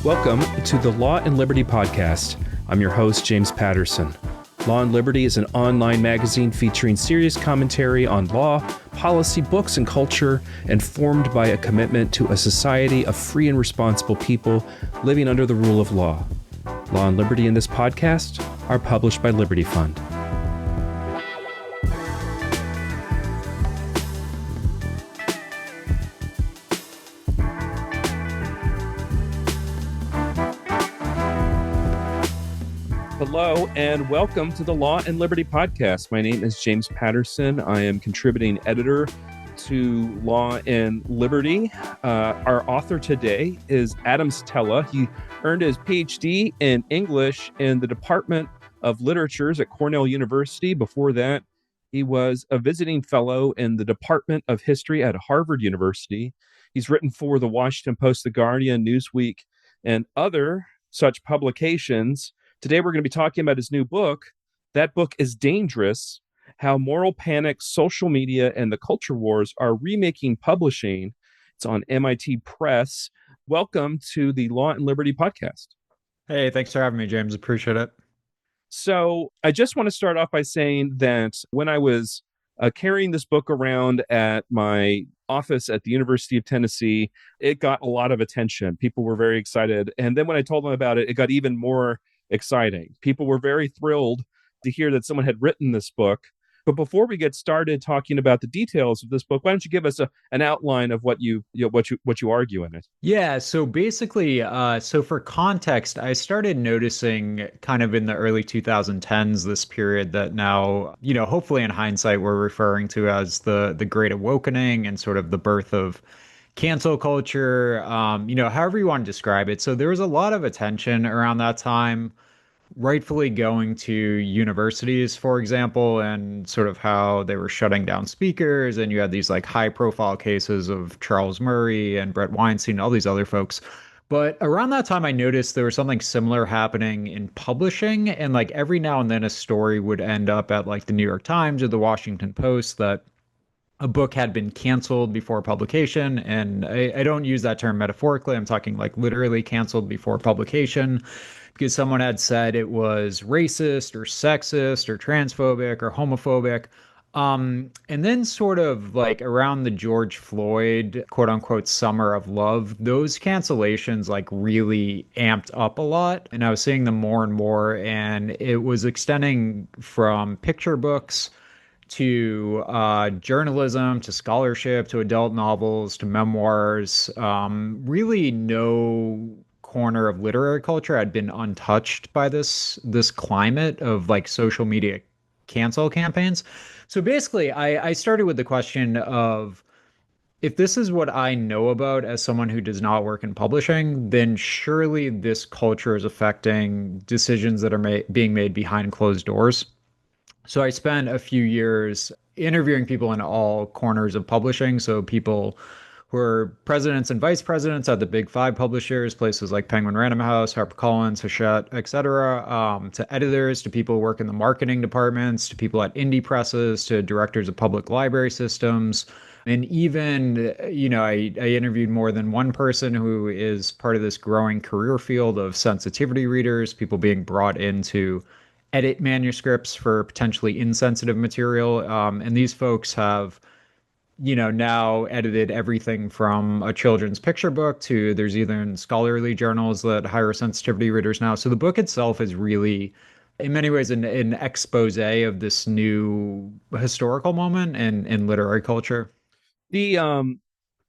Welcome to the Law and Liberty podcast. I'm your host, James Patterson. Law and Liberty is an online magazine featuring serious commentary on law, policy, books, and culture, and formed by a commitment to a society of free and responsible people living under the rule of law. Law and Liberty in this podcast are published by Liberty Fund. Hello and welcome to the Law and Liberty podcast. My name is James Patterson. I am contributing editor to Law and Liberty. Our author today is Szetela. He earned his PhD in English in the Department of Literatures at Cornell University. Before that, he was a visiting fellow in the Department of History at Harvard University. He's written for the Washington Post, The Guardian, Newsweek, and other such publications. Today, we're going to be talking about his new book. That book is Dangerous: How Moral Panic, Social Media, and the Culture Wars Are Remaking Publishing. It's on MIT Press. Welcome to the Law and Liberty podcast. Hey, thanks for having me, James. Appreciate it. So I just want to start off by saying that when I was carrying this book around at my office at the University of Tennessee, it got a lot of attention. People were very excited. And then when I told them about it, it got even more exciting. People were very thrilled to hear that someone had written this book. But before we get started talking about the details of this book, why don't you give us an outline of what you argue in it? Yeah, so basically, so for context, I started noticing kind of in the early 2010s, this period that now, hopefully in hindsight, we're referring to as the Great Awakening and sort of the birth of cancel culture, however you want to describe it. So there was a lot of attention around that time, rightfully going to universities, for example, and sort of how they were shutting down speakers. And you had these like high profile cases of Charles Murray and Brett Weinstein, and all these other folks. But around that time, I noticed there was something similar happening in publishing. And like every now and then a story would end up at like the New York Times or the Washington Post that a book had been canceled before publication. And I don't use that term metaphorically. I'm talking like literally canceled before publication because someone had said it was racist or sexist or transphobic or homophobic. And then sort of like around the George Floyd, quote unquote, summer of love, those cancellations like really amped up a lot. And I was seeing them more and more. And it was extending from picture books to journalism, to scholarship, to adult novels, to memoirs. Really no corner of literary culture had been untouched by this climate of like social media cancel campaigns. So basically, I started with the question of, if this is what I know about as someone who does not work in publishing, then surely this culture is affecting decisions that are being made behind closed doors. So I spent a few years interviewing people in all corners of publishing. So people who are presidents and vice presidents at the big five publishers, places like Penguin Random House, HarperCollins, Hachette, etc., to editors, to people who work in the marketing departments, to people at indie presses, to directors of public library systems. And even, I interviewed more than one person who is part of this growing career field of sensitivity readers, people being brought in to edit manuscripts for potentially insensitive material. And these folks have, now edited everything from a children's picture book to there's even scholarly journals that hire sensitivity readers now. So the book itself is really, in many ways, an expose of this new historical moment in literary culture. The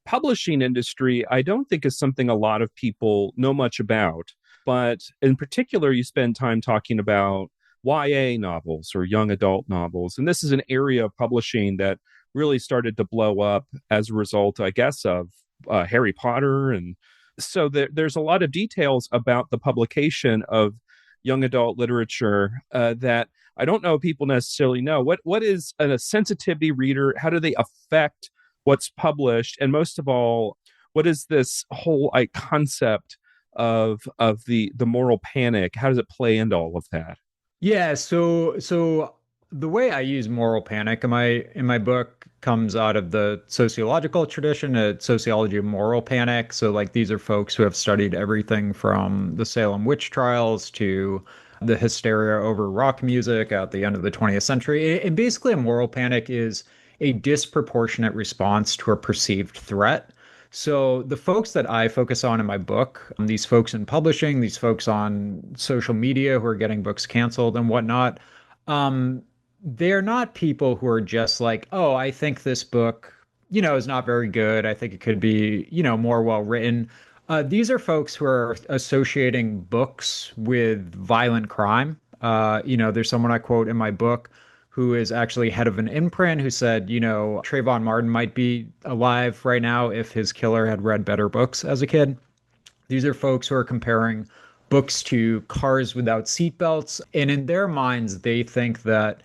publishing industry, I don't think is something a lot of people know much about. But in particular, you spend time talking about YA novels or young adult novels. And this is an area of publishing that really started to blow up as a result, I guess, of Harry Potter. And so there's a lot of details about the publication of young adult literature that I don't know if people necessarily know. What is a sensitivity reader? How do they affect what's published? And most of all, what is this whole concept of the moral panic? How does it play into all of that? Yeah, so The way I use moral panic in my book comes out of the sociological tradition, sociology of moral panic. So like these are folks who have studied everything from the Salem witch trials to the hysteria over rock music at the end of the 20th century. And basically a moral panic is a disproportionate response to a perceived threat. So the folks that I focus on in my book, these folks in publishing, these folks on social media who are getting books canceled and whatnot, um, they're not people who are just like, oh, I think this book, is not very good. I think it could be, more well written. These are folks who are associating books with violent crime. There's someone I quote in my book who is actually head of an imprint who said, Trayvon Martin might be alive right now if his killer had read better books as a kid. These are folks who are comparing books to cars without seatbelts. And in their minds, they think that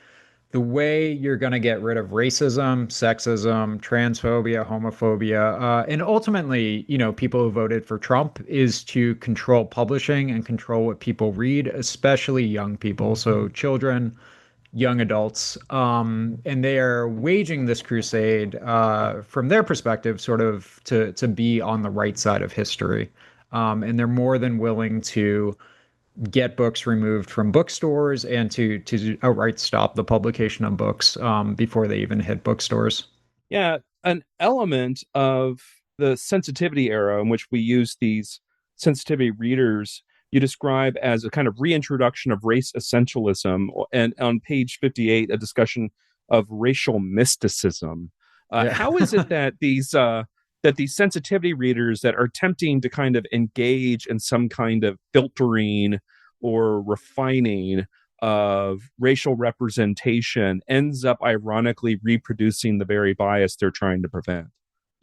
the way you're going to get rid of racism, sexism, transphobia, homophobia, and ultimately, people who voted for Trump is to control publishing and control what people read, especially young people. So children, young adults, and they are waging this crusade from their perspective, sort of to be on the right side of history. And they're more than willing to get books removed from bookstores and to outright stop the publication of books before they even hit bookstores. Yeah, an element of the sensitivity era in which we use these sensitivity readers you describe as a kind of reintroduction of race essentialism, and on page 58 a discussion of racial mysticism. Yeah. How is it that these sensitivity readers that are attempting to kind of engage in some kind of filtering or refining of racial representation ends up ironically reproducing the very bias they're trying to prevent?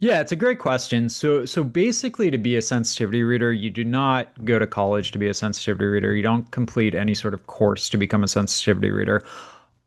Yeah, it's a great question. So basically to be a sensitivity reader, you do not go to college to be a sensitivity reader. You don't complete any sort of course to become a sensitivity reader.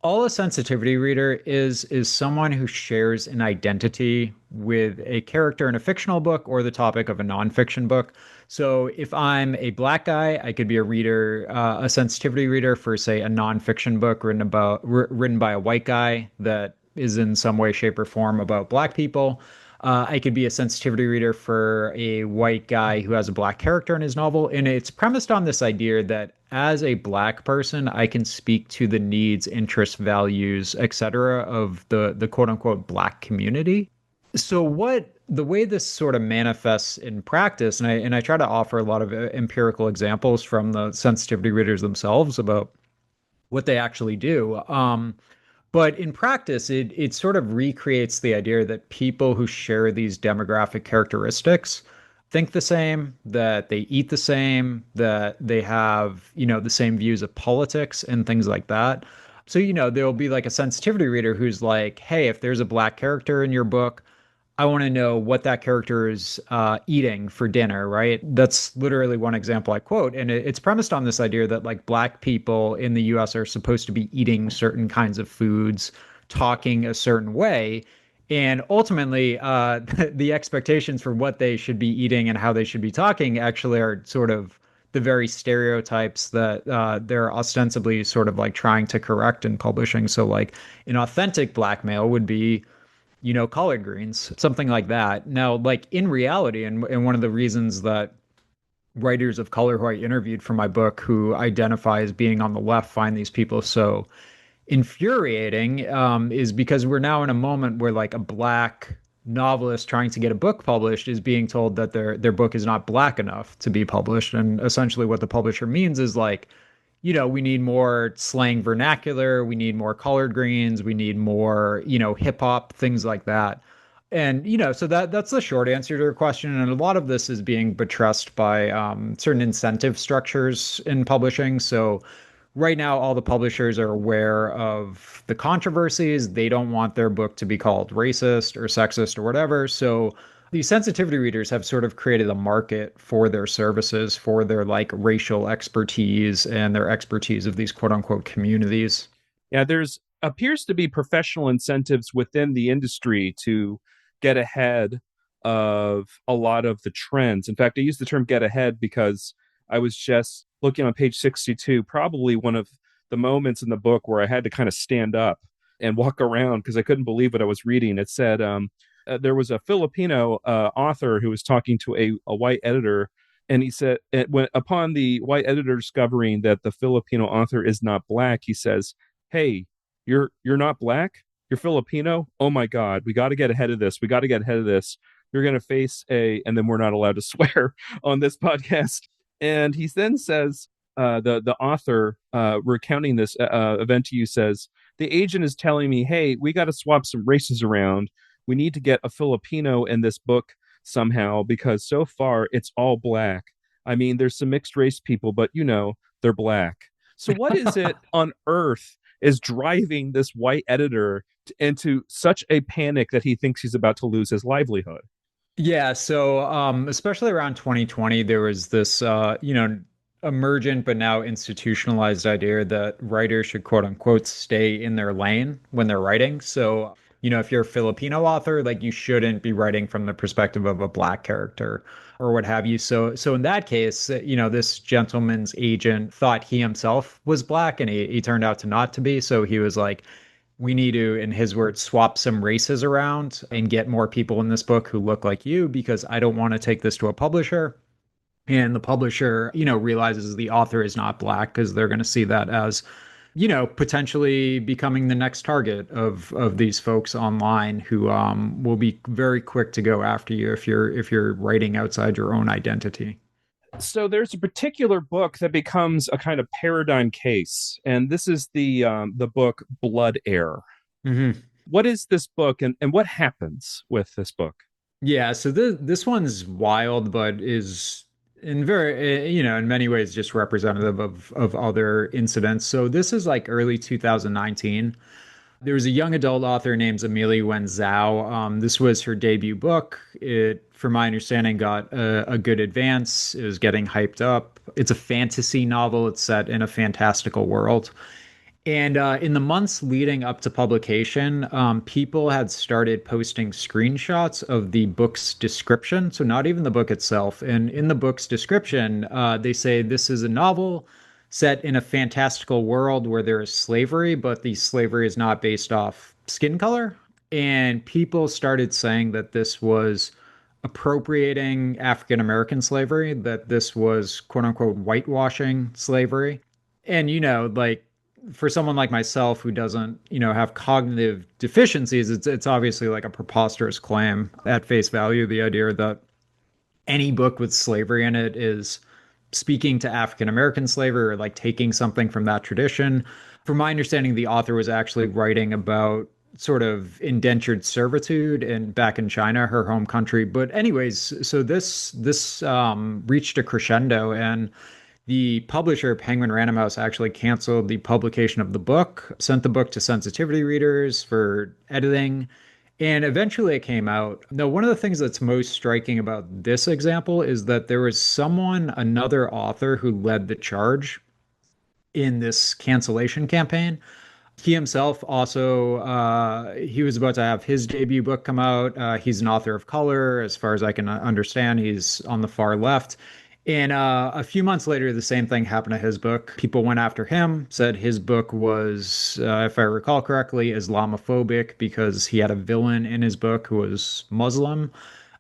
All a sensitivity reader is someone who shares an identity with a character in a fictional book or the topic of a nonfiction book. So if I'm a black guy, I could be a reader, a sensitivity reader for, say, a nonfiction book written by a white guy that is in some way, shape, or form about black people. I could be a sensitivity reader for a white guy who has a black character in his novel. And it's premised on this idea that as a black person, I can speak to the needs, interests, values, etc. of the quote unquote black community. So what the way this sort of manifests in practice, and I try to offer a lot of empirical examples from the sensitivity readers themselves about what they actually do. But in practice, it sort of recreates the idea that people who share these demographic characteristics think the same, that they eat the same, that they have, the same views of politics and things like that. So, there'll be like a sensitivity reader who's like, hey, if there's a black character in your book, I want to know what that character is eating for dinner, right? That's literally one example I quote. And it's premised on this idea that like black people in the US are supposed to be eating certain kinds of foods, talking a certain way. And ultimately, the expectations for what they should be eating and how they should be talking actually are sort of the very stereotypes that they're ostensibly sort of like trying to correct in publishing. So, like, an authentic black male would be collard greens, something like that. Now, like in reality, and one of the reasons that writers of color who I interviewed for my book who identify as being on the left find these people so infuriating is because we're now in a moment where like a black novelist trying to get a book published is being told that their book is not black enough to be published. And essentially what the publisher means is like, we need more slang vernacular, we need more colored greens, we need more, hip hop, things like that. And so that's the short answer to your question. And a lot of this is being buttressed by certain incentive structures in publishing. So right now, all the publishers are aware of the controversies. They don't want their book to be called racist or sexist or whatever. So these sensitivity readers have sort of created a market for their services, for their like racial expertise and their expertise of these quote unquote communities. Yeah, there's appears to be professional incentives within the industry to get ahead of a lot of the trends. In fact, I use the term get ahead because I was just looking on page 62, probably one of the moments in the book where I had to kind of stand up and walk around because I couldn't believe what I was reading. It said there was a Filipino author who was talking to a white editor, and he said, upon the white editor discovering that the Filipino author is not black, he says, "Hey, you're not black? You're Filipino? Oh my God, we got to get ahead of this. We got to get ahead of this. You're going to face a," and then we're not allowed to swear on this podcast. And he then says, the author recounting this event to you says, "The agent is telling me, hey, we got to swap some races around. We need to get a Filipino in this book somehow because so far it's all black. I mean, there's some mixed race people, but they're black." So what is it on earth is driving this white editor into such a panic that he thinks he's about to lose his livelihood? Yeah, so especially around 2020, there was this emergent but now institutionalized idea that writers should quote unquote stay in their lane when they're writing. So, if you're a Filipino author, like you shouldn't be writing from the perspective of a black character or what have you. So in that case, this gentleman's agent thought he himself was black and he turned out to not to be. So he was like, we need to, in his words, swap some races around and get more people in this book who look like you because I don't want to take this to a publisher. And the publisher, realizes the author is not black because they're going to see that as, potentially becoming the next target of these folks online who will be very quick to go after you if you're writing outside your own identity. So there's a particular book that becomes a kind of paradigm case, and this is the book Blood Heir. Mm-hmm. What is this book, and what happens with this book? Yeah, so this one's wild, but is in very, in many ways just representative of other incidents. So this is like early 2019. There was a young adult author named Amelia Wen Zhao. This was her debut book. It, from my understanding, got a good advance. It was getting hyped up. It's a fantasy novel. It's set in a fantastical world. And in the months leading up to publication, people had started posting screenshots of the book's description. So, not even the book itself. And in the book's description, they say this is a novel set in a fantastical world where there is slavery, but the slavery is not based off skin color. And people started saying that this was appropriating African American slavery, that this was quote unquote whitewashing slavery. And, like, for someone like myself who doesn't, have cognitive deficiencies, it's obviously like a preposterous claim at face value. The idea that any book with slavery in it is speaking to African American slavery or like taking something from that tradition. From my understanding, the author was actually writing about sort of indentured servitude and back in China, her home country. But anyways, so this reached a crescendo, and the publisher, Penguin Random House, actually canceled the publication of the book, sent the book to sensitivity readers for editing, and eventually it came out. Now, one of the things that's most striking about this example is that there was another author who led the charge in this cancellation campaign. He himself also, he was about to have his debut book come out. He's an author of color. As far as I can understand, he's on the far left. And a few months later, the same thing happened to his book. People went after him, said his book was, if I recall correctly, Islamophobic because he had a villain in his book who was Muslim.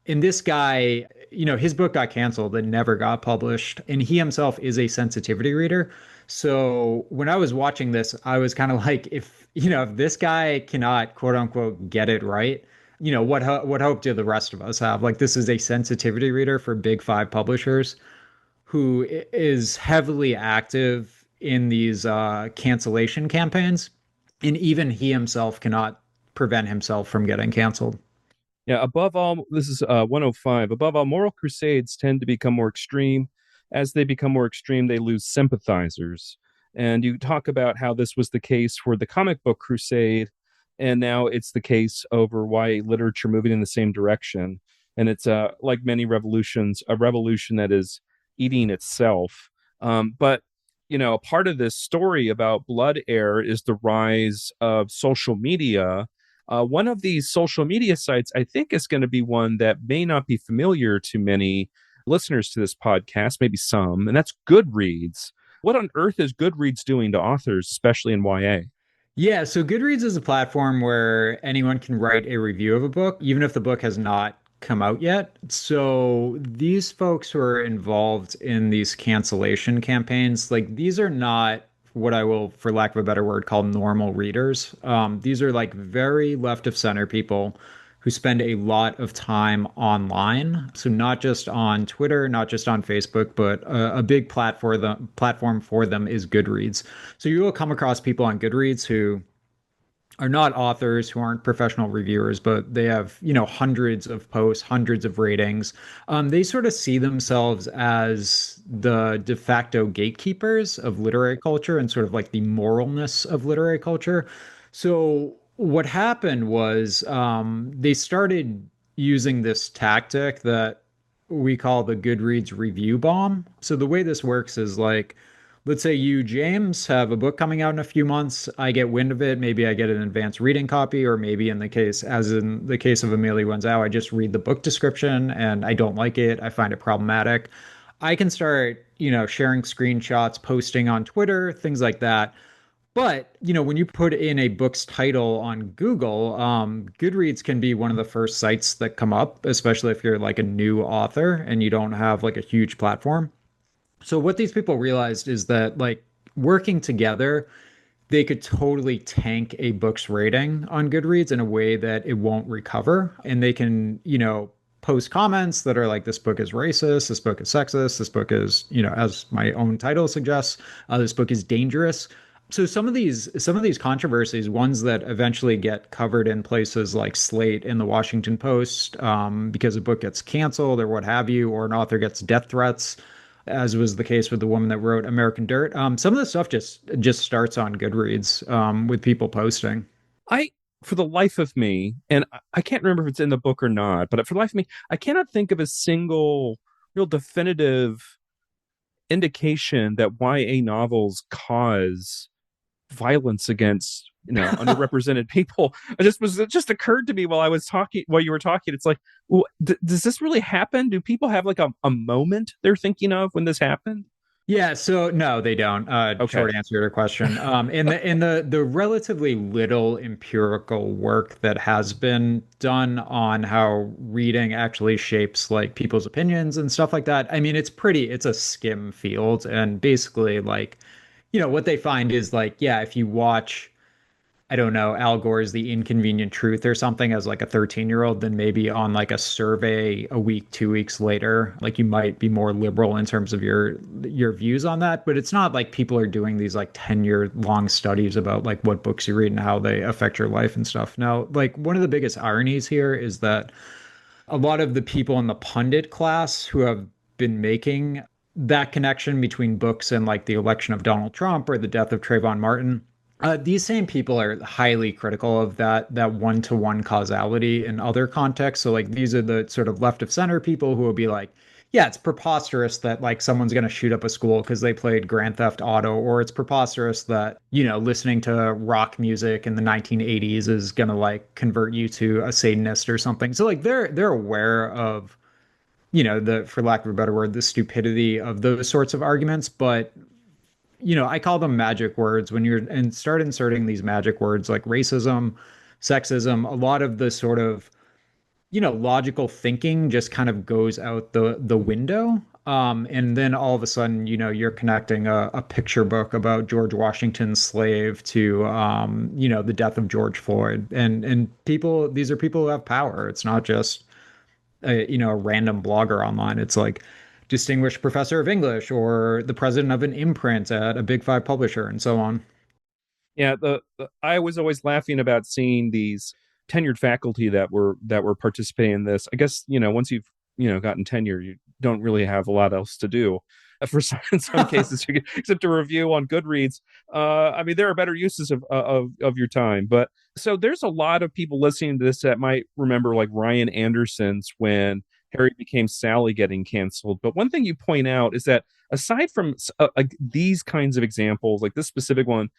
And this guy, his book got canceled and never got published. And he himself is a sensitivity reader. So when I was watching this, I was kind of like, if this guy cannot quote unquote get it right, what hope do the rest of us have? Like, this is a sensitivity reader for big five publishers who is heavily active in these cancellation campaigns. And even he himself cannot prevent himself from getting canceled. Yeah, above all, this is 105. Above all, moral crusades tend to become more extreme. As they become more extreme, they lose sympathizers. And you talk about how this was the case for the comic book crusade, and now it's the case over YA literature moving in the same direction. And it's like many revolutions, a revolution that is eating itself. But a part of this story about Blood Heir is the rise of social media. One of these social media sites, I think, is going to be one that may not be familiar to many listeners to this podcast, maybe some, and that's Goodreads. What on earth is Goodreads doing to authors, especially in YA? Yeah, so Goodreads is a platform where anyone can write a review of a book, even if the book has not come out yet. So these folks who are involved in these cancellation campaigns, like these are not what I will, for lack of a better word, call normal readers. These are like very left of center people who spend a lot of time online. So not just on Twitter, not just on Facebook, but a big platform for them is Goodreads. So you will come across people on Goodreads who are not authors, who aren't professional reviewers, but they have, hundreds of posts, hundreds of ratings. They sort of see themselves as the de facto gatekeepers of literary culture and sort of like the moralness of literary culture. So what happened was they started using this tactic that we call the Goodreads review bomb. So the way this works is like, let's say you, James, have a book coming out in a few months. I get wind of it. Maybe I get an advanced reading copy, or maybe as in the case of Amelia Wenzel, I just read the book description and I don't like it. I find it problematic. I can start, sharing screenshots, posting on Twitter, things like that. But, when you put in a book's title on Google, Goodreads can be one of the first sites that come up, especially if you're like a new author and you don't have like a huge platform. So what these people realized is that like working together, they could totally tank a book's rating on Goodreads in a way that it won't recover. And they can, post comments that are like, this book is racist, this book is sexist, this book is, as my own title suggests, this book is dangerous. So some of these controversies, ones that eventually get covered in places like Slate and the Washington Post, because a book gets canceled or what have you, or an author gets death threats, as was the case with the woman that wrote American Dirt. Some of the stuff just starts on Goodreads, with people posting. I, for the life of me, and I can't remember if it's in the book or not, but for the life of me, I cannot think of a single real definitive indication that YA novels cause violence against underrepresented people. It just occurred to me while you were talking. It's like, well, does this really happen? Do people have like a moment they're thinking of when this happened? Yeah, so no, they don't. Okay. Short answer to your question. In the relatively little empirical work that has been done on how reading actually shapes like people's opinions and stuff like that. I mean, it's a skim field, and basically like, what they find is like, yeah, if you watch, I don't know, Al Gore's The Inconvenient Truth or something as like a 13-year-old, then maybe on like a survey a week, 2 weeks later, like you might be more liberal in terms of your views on that. But it's not like people are doing these like 10-year long studies about like what books you read and how they affect your life and stuff. Now, like one of the biggest ironies here is that a lot of the people in the pundit class who have been making that connection between books and like the election of Donald Trump or the death of Trayvon Martin, these same people are highly critical of that one-to-one causality in other contexts. So like these are the sort of left of center people who will be like, yeah, it's preposterous that like someone's going to shoot up a school because they played Grand Theft Auto, or it's preposterous that, listening to rock music in the 1980s is going to like convert you to a Satanist or something. So like they're aware of, the, for lack of a better word, the stupidity of those sorts of arguments, but I call them magic words. When you're and start inserting these magic words like racism, sexism, a lot of the sort of, logical thinking just kind of goes out the window. And then all of a sudden, you're connecting a picture book about George Washington's slave to, the death of George Floyd. And these are people who have power. It's not just a random blogger online. It's like distinguished professor of English or the president of an imprint at a big five publisher and so on. Yeah, I was always laughing about seeing these tenured faculty that were participating in this. I guess, once you've, gotten tenure, you don't really have a lot else to do. For some, in some cases, except to review on Goodreads. I mean, there are better uses of your time. But so there's a lot of people listening to this that might remember like Ryan Anderson's When Harry Became Sally getting canceled. But one thing you point out is that aside from like these kinds of examples, like this specific one,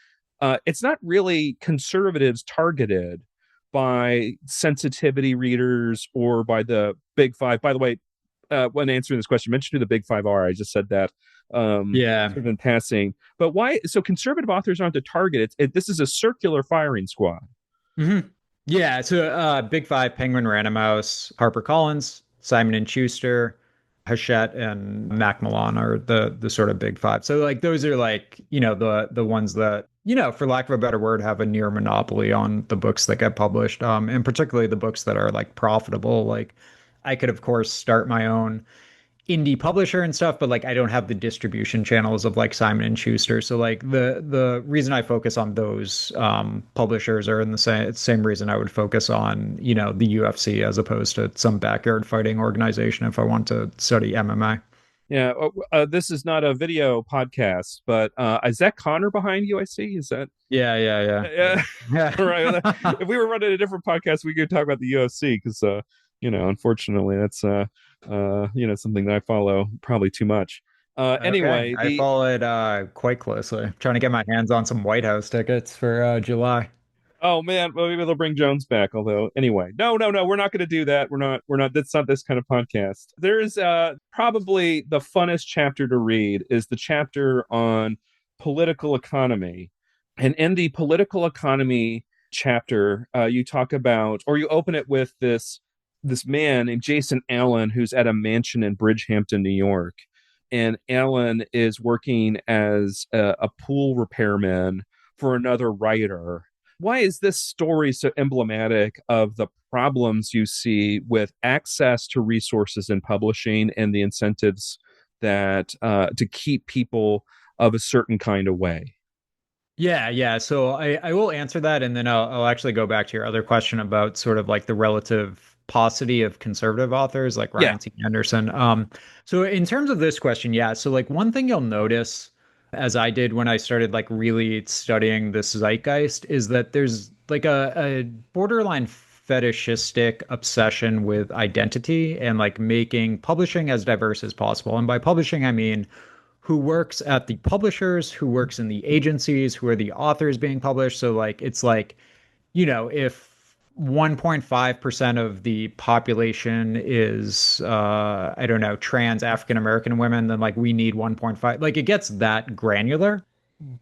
it's not really conservatives targeted by sensitivity readers or by the big five. By the way, when answering this question, mentioned to the big five R. I just said that Yeah. sort of in passing. But why? So conservative authors aren't the target. This is a circular firing squad. hmm Yeah, so Big Five, Penguin Random House, HarperCollins, Simon and Schuster, Hachette, and Macmillan are the sort of big five. So like those are like, the ones that, for lack of a better word, have a near monopoly on the books that get published. And particularly the books that are like profitable. Like I could of course start my own indie publisher and stuff, but like I don't have the distribution channels of like Simon and Schuster. So like the reason I focus on those publishers are in the same reason I would focus on, the UFC as opposed to some backyard fighting organization if I want to study MMA. Yeah, this is not a video podcast, but is that Connor behind you? I see. Is that? Yeah, yeah, Yeah. yeah. All right. Well, Yeah. if we were running a different podcast, we could talk about the UFC because, unfortunately, that's something that I follow probably too much. Okay. Anyway, I follow it quite closely. Trying to get my hands on some White House tickets for July. oh man, well, maybe they'll bring Jones back. Although, anyway, no, we're not going to do that. We're not. That's not this kind of podcast. There's probably the funnest chapter to read is the chapter on political economy, and in the political economy chapter, you talk about, or you open it with this man named Jason Allen who's at a mansion in Bridgehampton, New York, and Allen is working as a pool repairman for another writer. Why is this story so emblematic of the problems you see with access to resources in publishing and the incentives that to keep people of a certain kind of way? Yeah, yeah. So I will answer that, and then I'll actually go back to your other question about sort of like the relative paucity of conservative authors like Yeah. Ryan T. Anderson. So in terms of this question, yeah. So like one thing you'll notice, as I did when I started like really studying this zeitgeist, is that there's like a borderline fetishistic obsession with identity and like making publishing as diverse as possible. And by publishing, I mean who works at the publishers, who works in the agencies, who are the authors being published. So like it's like, if 1.5% of the population is I don't know, trans African American women, then like we need 1.5. Like it gets that granular.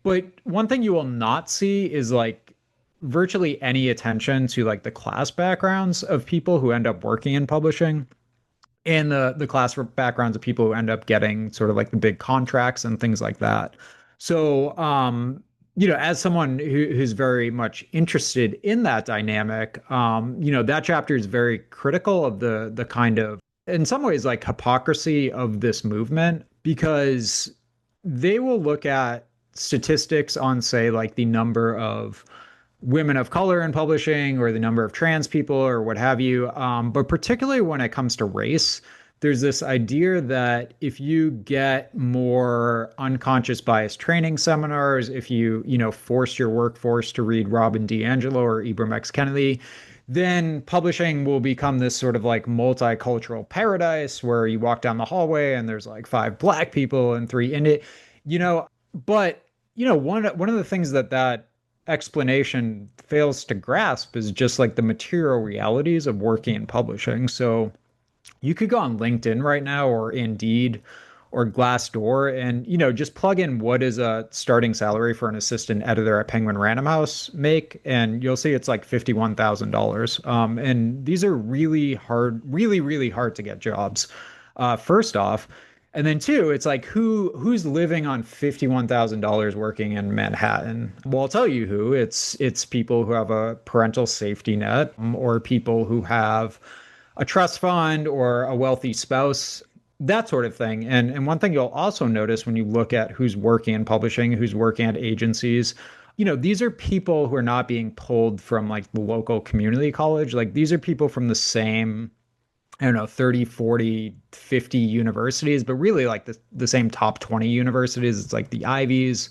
But one thing you will not see is like virtually any attention to like the class backgrounds of people who end up working in publishing and the class backgrounds of people who end up getting sort of like the big contracts and things like that. So, as someone who's very much interested in that dynamic, that chapter is very critical of the kind of, in some ways, like hypocrisy of this movement because they will look at statistics on, say, like the number of women of color in publishing or the number of trans people or what have you. But particularly when it comes to race, there's this idea that if you get more unconscious bias training seminars, if you force your workforce to read Robin DiAngelo or Ibram X. Kendi, then publishing will become this sort of like multicultural paradise where you walk down the hallway and there's like five black people and three Indian, but one of the things that explanation fails to grasp is just like the material realities of working in publishing. So you could go on LinkedIn right now or Indeed or Glassdoor and just plug in what is a starting salary for an assistant editor at Penguin Random House make, and you'll see it's like $51,000. And these are really hard, really, really hard to get jobs. First off. And then two, it's like who's living on $51,000 working in Manhattan? Well, I'll tell you who. It's people who have a parental safety net, or people who have a trust fund or a wealthy spouse, that sort of thing. And one thing you'll also notice when you look at who's working in publishing, who's working at agencies, these are people who are not being pulled from like the local community college. Like these are people from the same, I don't know, 30, 40, 50 universities, but really like the same top 20 universities. It's like the Ivies,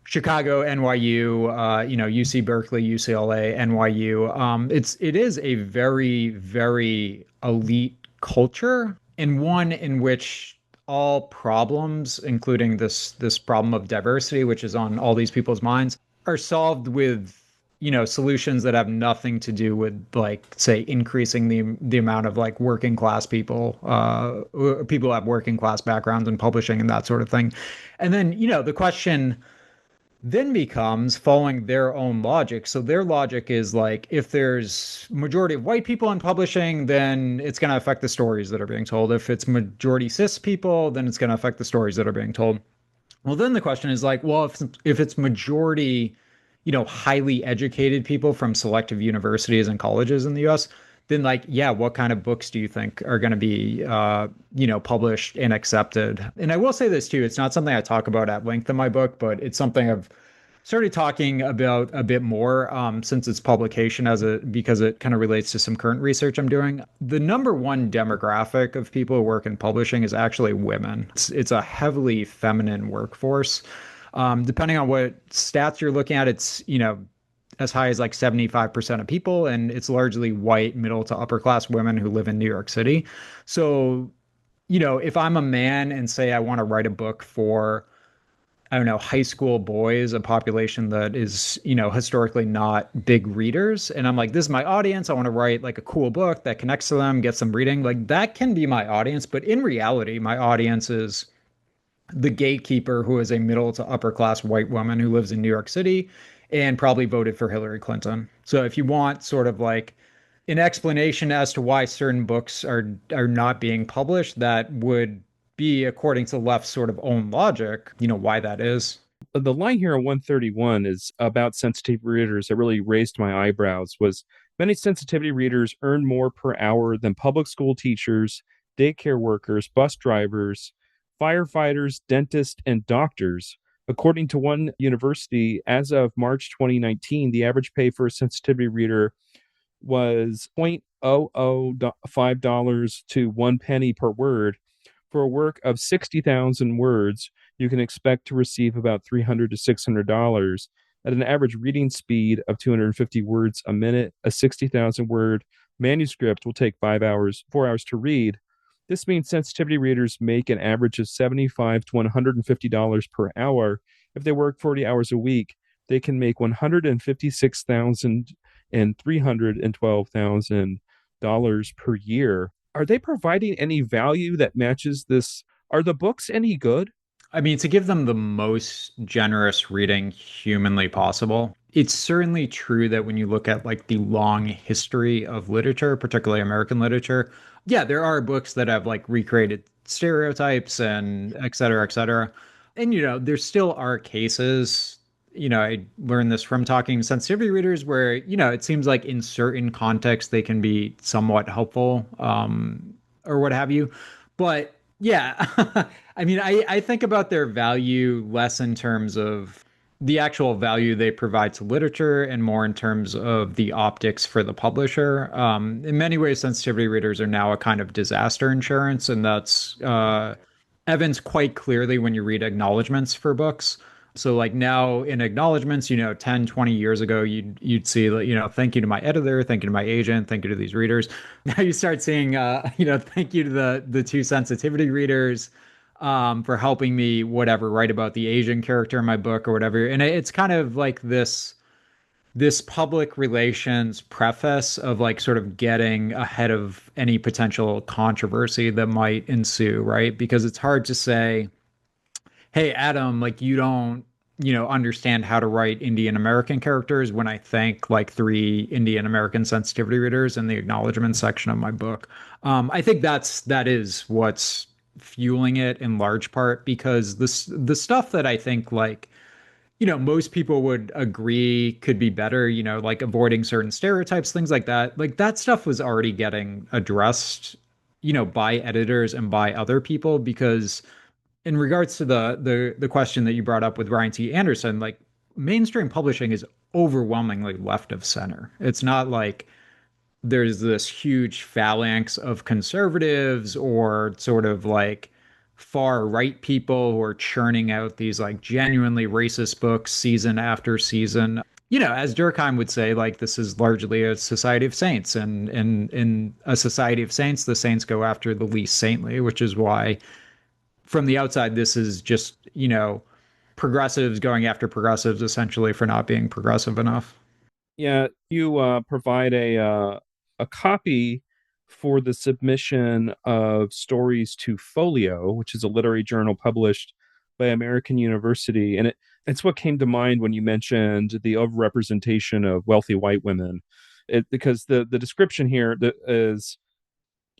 Chicago, NYU, UC Berkeley, UCLA, NYU. It is a very, very elite culture, and one in which all problems, including this problem of diversity, which is on all these people's minds, are solved with solutions that have nothing to do with like, say, increasing the amount of like working class people, people who have working class backgrounds in publishing and that sort of thing. And then, the question then becomes following their own logic. So their logic is like, if there's majority of white people in publishing, then it's going to affect the stories that are being told. If it's majority cis people, then it's going to affect the stories that are being told. Well, then the question is like, well, if it's majority, highly educated people from selective universities and colleges in the US, then like, yeah, what kind of books do you think are going to be, published and accepted? And I will say this too, it's not something I talk about at length in my book, but it's something I've started talking about a bit more since its publication because it kind of relates to some current research I'm doing. The number one demographic of people who work in publishing is actually women. It's a heavily feminine workforce. Depending on what stats you're looking at, it's, as high as like 75% of people, and it's largely white, middle to upper class women who live in New York City. So, if I'm a man and say I want to write a book for, I don't know, high school boys, a population that is, historically not big readers. And I'm like, this is my audience. I want to write like a cool book that connects to them, gets them reading. Like that can be my audience. But in reality, my audience is the gatekeeper who is a middle to upper class white woman who lives in New York City and probably voted for Hillary Clinton. So if you want sort of like an explanation as to why certain books are not being published, that would be according to the left's sort of own logic, why that is. The line here on 131 is about sensitivity readers that really raised my eyebrows was many sensitivity readers earn more per hour than public school teachers, daycare workers, bus drivers, firefighters, dentists, and doctors. According to one university, as of March 2019, the average pay for a sensitivity reader was $0.005 to 1 penny per word. For a work of 60,000 words, you can expect to receive about $300 to $600 at an average reading speed of 250 words a minute. A 60,000 word manuscript will take 5 hours, 4 hours to read. This means sensitivity readers make an average of $75 to $150 per hour. If they work 40 hours a week, they can make $156,000 and $312,000 per year. Are they providing any value that matches this? Are the books any good? I mean, to give them the most generous reading humanly possible. It's certainly true that when you look at like the long history of literature, particularly American literature, yeah, there are books that have like recreated stereotypes and et cetera, et cetera. And, there still are cases, I learned this from talking to sensitivity readers where, it seems like in certain contexts they can be somewhat helpful, or what have you. But yeah, I mean, I think about their value less in terms of the actual value they provide to literature and more in terms of the optics for the publisher. In many ways, sensitivity readers are now a kind of disaster insurance, and that's evidenced quite clearly when you read acknowledgments for books. So like now in acknowledgments, 10, 20 years ago, you'd see, thank you to my editor, thank you to my agent, thank you to these readers. Now you start seeing, thank you to the two sensitivity readers, for helping me, whatever, write about the Asian character in my book or whatever. And it's kind of like this public relations preface of like sort of getting ahead of any potential controversy that might ensue, right? Because it's hard to say, hey, Adam, like you don't, understand how to write Indian American characters when I thank like three Indian American sensitivity readers in the acknowledgement section of my book. I think that is what's fueling it in large part because the stuff that I think like, most people would agree could be better, like avoiding certain stereotypes, things like that stuff was already getting addressed, by editors and by other people because in regards to the question that you brought up with Ryan T. Anderson, like mainstream publishing is overwhelmingly left of center. It's not like there's this huge phalanx of conservatives or sort of like far right people who are churning out these like genuinely racist books season after season. As Durkheim would say, like this is largely a society of saints, and in a society of saints, the saints go after the least saintly, which is why from the outside, this is just, progressives going after progressives essentially for not being progressive enough. Yeah, you provide a copy for the submission of stories to Folio, which is a literary journal published by American University, and it's what came to mind when you mentioned the overrepresentation of wealthy white women. Because the description here is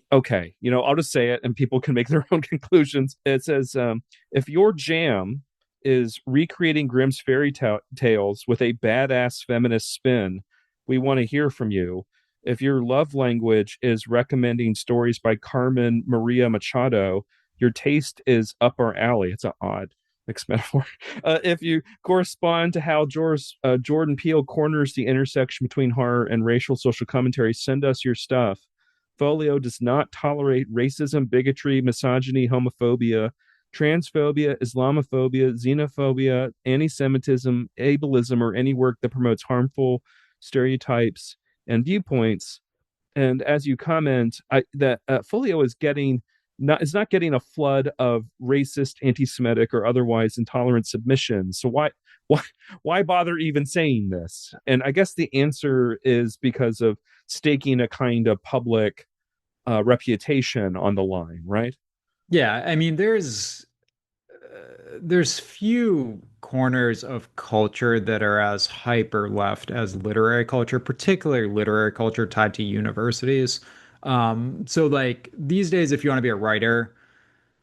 okay. I'll just say it, and people can make their own conclusions. It says, if your jam is recreating Grimm's tales with a badass feminist spin, we want to hear from you. If your love language is recommending stories by Carmen Maria Machado, your taste is up our alley. It's an odd mixed metaphor. If you correspond to how Jordan Peele corners the intersection between horror and racial social commentary, send us your stuff. Folio does not tolerate racism, bigotry, misogyny, homophobia, transphobia, Islamophobia, xenophobia, anti Semitism, ableism, or any work that promotes harmful stereotypes and viewpoints. And as you comment, that Folio is not getting a flood of racist, anti-Semitic, or otherwise intolerant submissions. So why why bother even saying this? And I guess the answer is because of staking a kind of public reputation on the line, right? Yeah, I mean, there's few corners of culture that are as hyper left as literary culture, particularly literary culture tied to universities. So like these days, if you want to be a writer,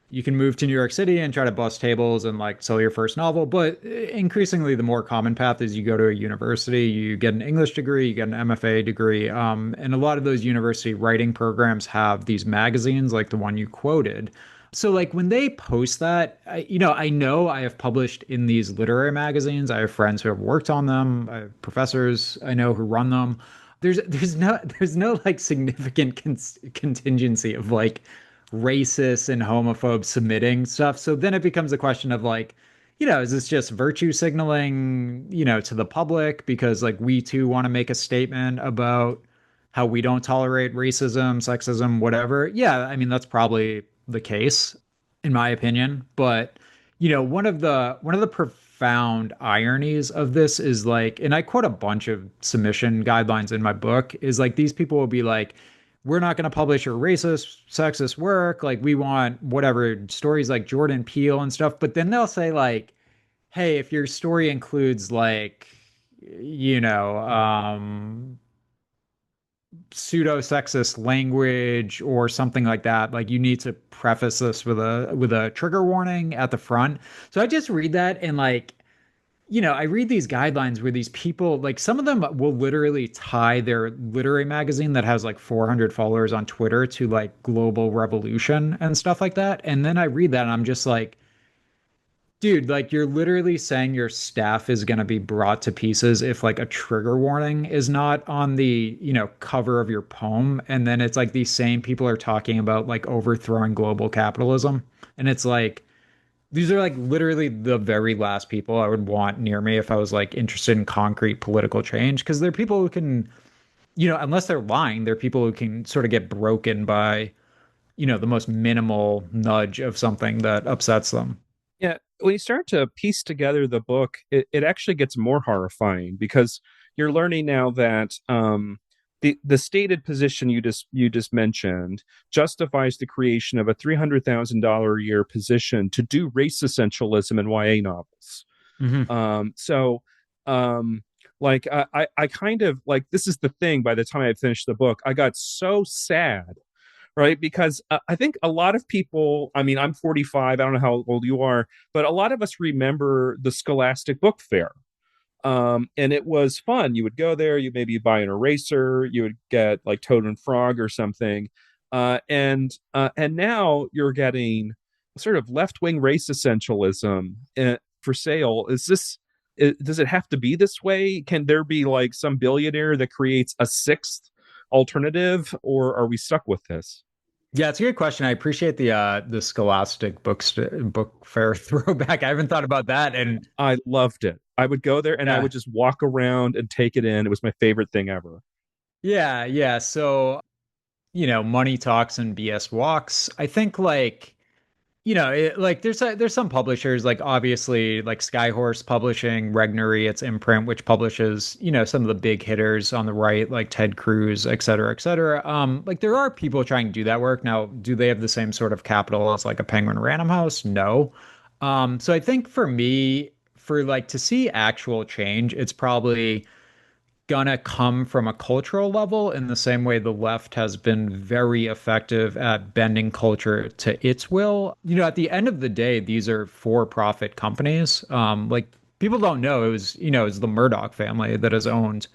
you can move to New York City and try to bust tables and like sell your first novel. But increasingly, the more common path is you go to a university, you get an English degree, you get an MFA degree. And a lot of those university writing programs have these magazines like the one you quoted. So like when they post that, I know I have published in these literary magazines. I have friends who have worked on them. I have professors I know who run them. There's no like significant contingency of like racist and homophobe submitting stuff. So then it becomes a question of like, is this just virtue signaling, to the public because like we too want to make a statement about how we don't tolerate racism, sexism, whatever. Yeah, I mean that's probably the case in my opinion, but one of the profound ironies of this is like, and I quote a bunch of submission guidelines in my book, is like these people will be like, we're not going to publish your racist, sexist work. Like, we want whatever stories like Jordan Peele and stuff. But then they'll say, like, hey, if your story includes, like, you know, pseudo sexist language or something like that, like, you need to preface this with a trigger warning at the front. So I just read that and, like, I read these guidelines where these people, like some of them will literally tie their literary magazine that has like 400 followers on Twitter to like global revolution and stuff like that. And then I read that and I'm just like, dude, like you're literally saying your staff is going to be brought to pieces if like a trigger warning is not on the, cover of your poem. And then it's like these same people are talking about like overthrowing global capitalism. And it's like, these are like literally the very last people I would want near me if I was like interested in concrete political change. Because they're people who can, unless they're lying, they're people who can sort of get broken by, the most minimal nudge of something that upsets them. Yeah, when you start to piece together the book, it actually gets more horrifying because you're learning now that the stated position you just mentioned justifies the creation of a $300,000 a year position to do race essentialism in YA novels. Hmm. So like I kind of like this is the thing. By the time I finished the book, I got so sad, right? Because I think a lot of people, I mean, I'm 45, I don't know how old you are, but a lot of us remember the Scholastic Book Fair. And it was fun. You would go there, you maybe buy an eraser, you would get like Toad and Frog or something. And now you're getting sort of left-wing race essentialism for sale. Does it have to be this way? Can there be like some billionaire that creates a sixth alternative, or are we stuck with this? Yeah, it's a good question. I appreciate the Scholastic book fair throwback. I haven't thought about that, and I loved it. I would go there and I yeah, would just walk around and take it in. It was my favorite thing ever. yeah, yeah. So money talks and BS walks. I think like like there's some publishers like obviously like Skyhorse Publishing, Regnery, its imprint, which publishes some of the big hitters on the right like Ted Cruz, et cetera, et cetera. Like there are people trying to do that work now. Do they have the same sort of capital as like a Penguin Random House? No. So I think for me, for like to see actual change, it's probably gonna come from a cultural level in the same way the left has been very effective at bending culture to its will. At the end of the day, these are for-profit companies. Like people don't know it's the Murdoch family that has owned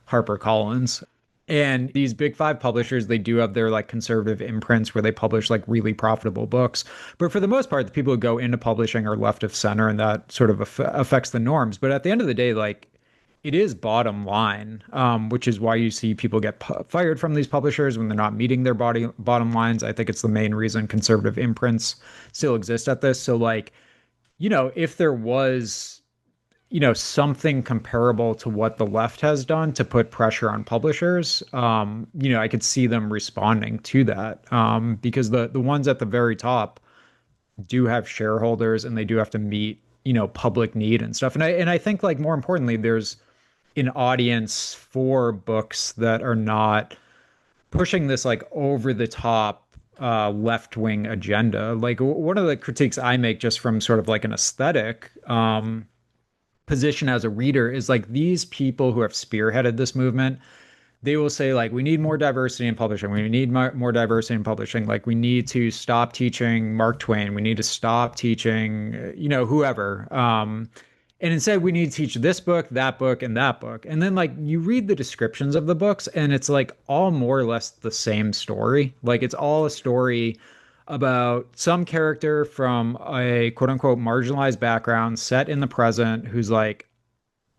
HarperCollins. And these big five publishers, they do have their like conservative imprints where they publish like really profitable books. But for the most part, the people who go into publishing are left of center, and that sort of affects the norms. But at the end of the day, like it is bottom line, which is why you see people get fired from these publishers when they're not meeting their bottom lines. I think it's the main reason conservative imprints still exist at this. So, like, if there was, something comparable to what the left has done to put pressure on publishers, I could see them responding to that, because the ones at the very top do have shareholders and they do have to meet, public need and stuff. And I think like more importantly, there's an audience for books that are not pushing this like over the top left wing agenda. Like one of the critiques I make just from sort of like an aesthetic position as a reader is like these people who have spearheaded this movement, they will say like we need more diversity in publishing, we need more diversity in publishing, like we need to stop teaching Mark Twain, we need to stop teaching whoever, and instead we need to teach this book, that book, and that book. And then like you read the descriptions of the books and it's like all more or less the same story. Like it's all a story about some character from a quote unquote marginalized background set in the present who's like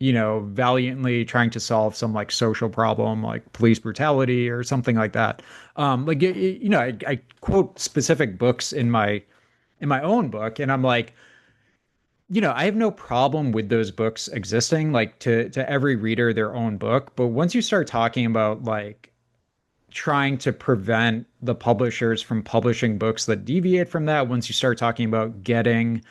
valiantly trying to solve some like social problem, like police brutality or something like that. Like, I quote specific books in my own book, and I'm like, I have no problem with those books existing, like to every reader their own book. But once you start talking about like trying to prevent the publishers from publishing books that deviate from that, once you start talking about getting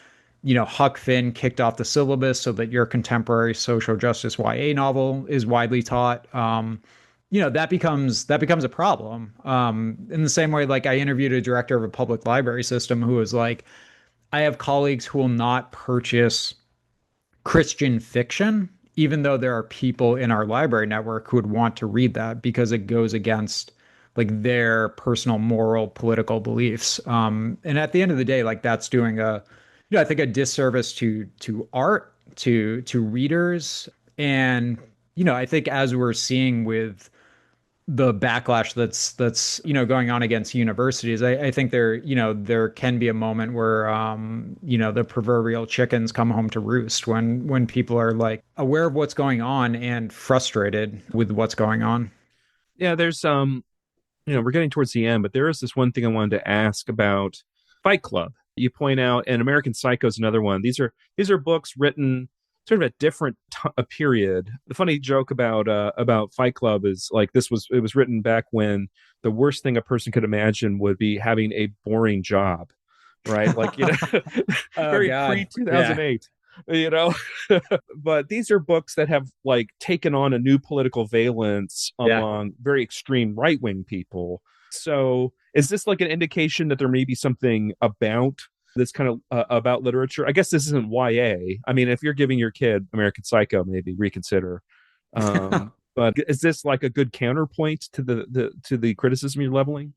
Huck Finn kicked off the syllabus so that your contemporary social justice YA novel is widely taught. That becomes a problem. In the same way, like I interviewed a director of a public library system who was like, I have colleagues who will not purchase Christian fiction, even though there are people in our library network who would want to read that because it goes against like their personal moral political beliefs. And at the end of the day, like that's doing I think a disservice to art, to readers. And I think as we're seeing with the backlash that's going on against universities, I think there can be a moment where the proverbial chickens come home to roost when people are like aware of what's going on and frustrated with what's going on. Yeah, there's we're getting towards the end, but there is this one thing I wanted to ask about Fight Club. You point out, and American Psycho is another one. These are books written sort of a different a period. The funny joke about Fight Club is like it was written back when the worst thing a person could imagine would be having a boring job, right? Like Oh very God. pre Yeah. 2008. You know, but these are books that have like taken on a new political valence Yeah. among very extreme right wing people. So, is this like an indication that there may be something about this kind of about literature? I guess this isn't YA. I mean, if you're giving your kid American Psycho, maybe reconsider. But is this like a good counterpoint to the criticism you're leveling?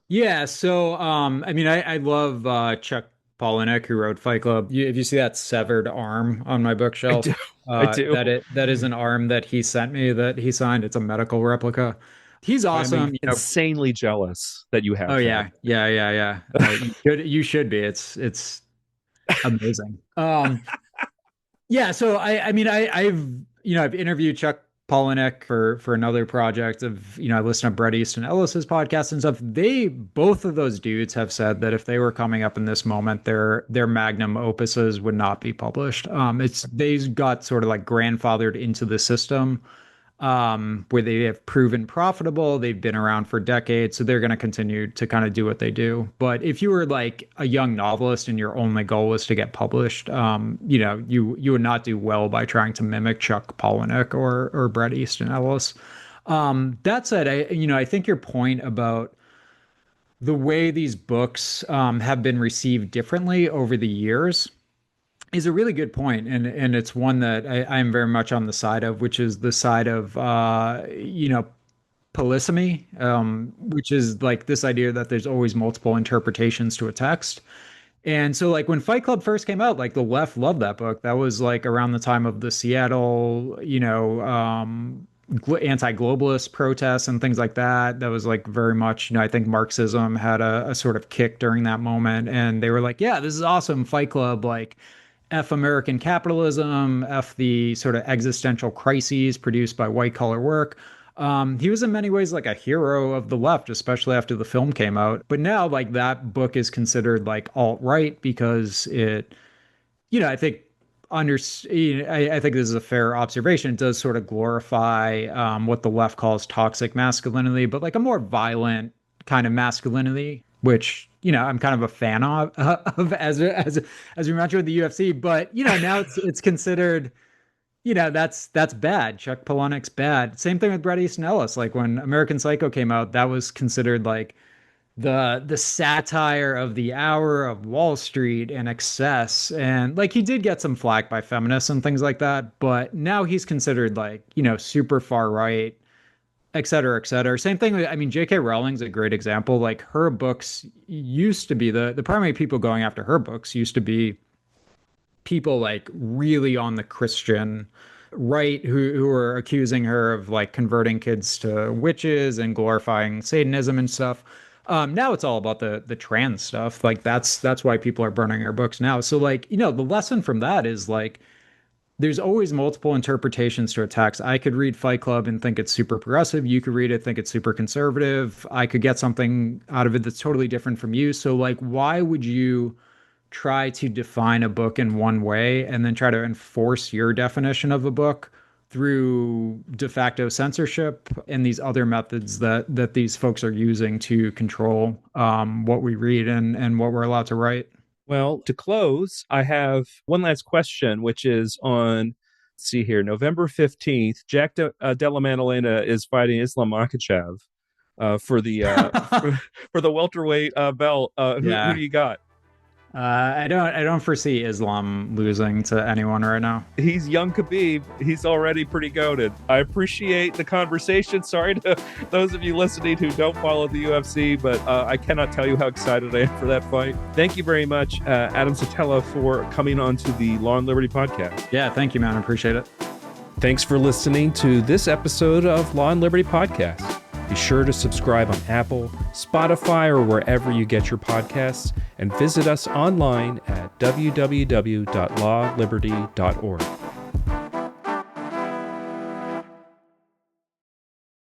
Yeah, so I mean I love Chuck Palahniuk who wrote Fight Club. If you see that severed arm on my I do. bookshelf, I do. that is an arm that he sent me that he signed. It's a medical replica. He's I'm awesome, insanely jealous that you Oh have that. yeah, yeah, yeah, yeah. You should be. It's amazing. Yeah, so I mean I've interviewed Chuck Palahniuk for another project of I listened to Bret Easton Ellis's podcast and stuff. They both of those dudes have said that if they were coming up in this moment, their magnum opuses would not be published. It's they got sort of like grandfathered into the system where they have proven profitable. They've been around for decades, so they're going to continue to kind of do what they do. But if you were like a young novelist and your only goal was to get published, you would not do well by trying to mimic Chuck Palahniuk or Bret Easton Ellis. That said, I think your point about the way these books have been received differently over the years is a really good point, and it's one that I'm very much on the side of, which is the side of polysemy, which is like this idea that there's always multiple interpretations to a text. And so, like when Fight Club first came out, like the left loved that book. That was like around the time of the Seattle, anti-globalist protests and things like that. That was like very much, I think Marxism had a sort of kick during that moment, and they were like, "Yeah, this is awesome, Fight Club!" Like, F American capitalism, F the sort of existential crises produced by white collar work. He was in many ways like a hero of the left, especially after the film came out. But now, like that book is considered like alt-right because it, I think I think this is a fair observation. It does sort of glorify what the left calls toxic masculinity, but like a more violent kind of masculinity, which I'm kind of a fan of as we mentioned with the UFC. But now it's considered, that's bad. Chuck Palahniuk's bad. Same thing with Bret Easton Ellis. Like when American Psycho came out, that was considered like the satire of the hour of Wall Street and excess. And like he did get some flack by feminists and things like that, but now he's considered like, super far right, et cetera, et cetera. Same thing. I mean, J.K. Rowling's a great example. Like her books used to be the primary people going after her books used to be people like really on the Christian right who were accusing her of like converting kids to witches and glorifying Satanism and stuff. Now it's all about the trans stuff. Like that's why people are burning her books now. So like, the lesson from that is like there's always multiple interpretations to a text. I could read Fight Club and think it's super progressive. You could read it, think it's super conservative. I could get something out of it that's totally different from you. So like, why would you try to define a book in one way and then try to enforce your definition of a book through de facto censorship and these other methods that these folks are using to control what we read and what we're allowed to write? Well, to close, I have one last question, which is on, let's see here, November 15th, Jack Della Maddalena is fighting Islam Makhachev for the welterweight belt. Who do you got? I don't foresee Islam losing to anyone right now. He's young Khabib. He's already pretty goated. I appreciate the conversation. Sorry to those of you listening who don't follow the UFC, but I cannot tell you how excited I am for that fight. Thank you very much, Adam Szetela, for coming on to the Law and Liberty podcast. Yeah, thank you, man. I appreciate it. Thanks for listening to this episode of Law and Liberty podcast. Be sure to subscribe on Apple, Spotify, or wherever you get your podcasts, and visit us online at www.lawliberty.org.